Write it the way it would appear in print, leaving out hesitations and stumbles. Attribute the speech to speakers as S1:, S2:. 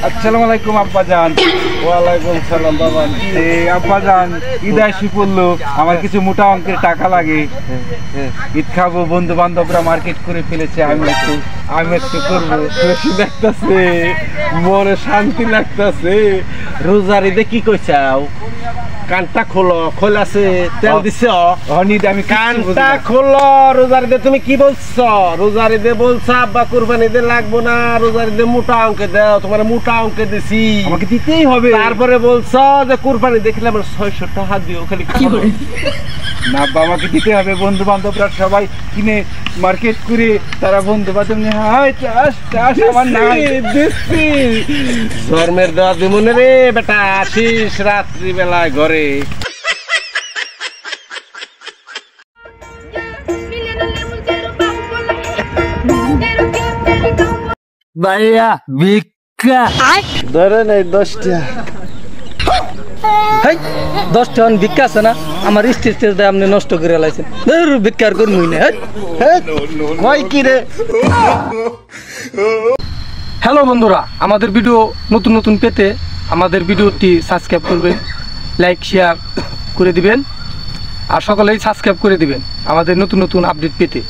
S1: আসসালামু আলাইকুম আব্বাজান।
S2: ওয়ালাইকুম সালাম বাবা।
S1: আব্বাজান, ঈদ আসি পড়লো, আমার কিছু মোটা অঙ্কের টাকা লাগে। ঈদ খাবো, বন্ধু বান্ধবরা মার্কেট করে ফেলেছে, আমি একটু করবো।
S2: খুশি লাগতেছে, মনে শান্তি লাগতেছে। রোজার ঈদে কি কইছাও? কানটা খোলো, খোলাছে তেল দিছ।
S1: আমি
S2: কানটা খোলো। রোজার ঈদে তুমি কি বলছো? রোজার ঈদে বলছো আব্বা কুরবানি ঈদে লাগবো না, রোজার ঈদে মোটা অঙ্কে দাও। তোমার মোটা অঙ্কে দিছি,
S1: আমাকে দিতেই হবে।
S2: তারপরে বলছো যে কুরবানি দেখলে আমার 600 টাকা দিও। খালি কি করে
S1: না আব্বা, আমাকে দিতে হবে। বন্ধু বান্ধবরা সবাই কিনে মার্কেট করে, তারা বন্ধু বান্ধব নিয়ে আমার নাই
S2: দিচ্ছি। ধর্মের দেওয়া দিমনে রে বেটা, আসিস রাত্রি বেলায় ঘরে।
S3: ভাইয়া ভিক্ষা
S2: ধরেন এই 10টা।
S3: 10 টাকা ভিক্ষা আছে না? আমার স্টেজ আপনি নষ্ট করে লাইছেন। ভিক্ষার করবই না।
S2: কই কি রে?
S3: হ্যালো বন্ধুরা, আমাদের ভিডিও নতুন নতুন পেতে আমাদের ভিডিওটি সাবস্ক্রাইব করবেন, লাইক শেয়ার করে দিবেন, আর সকলেই সাবস্ক্রাইব করে দিবেন আমাদের নতুন নতুন আপডেট পেতে।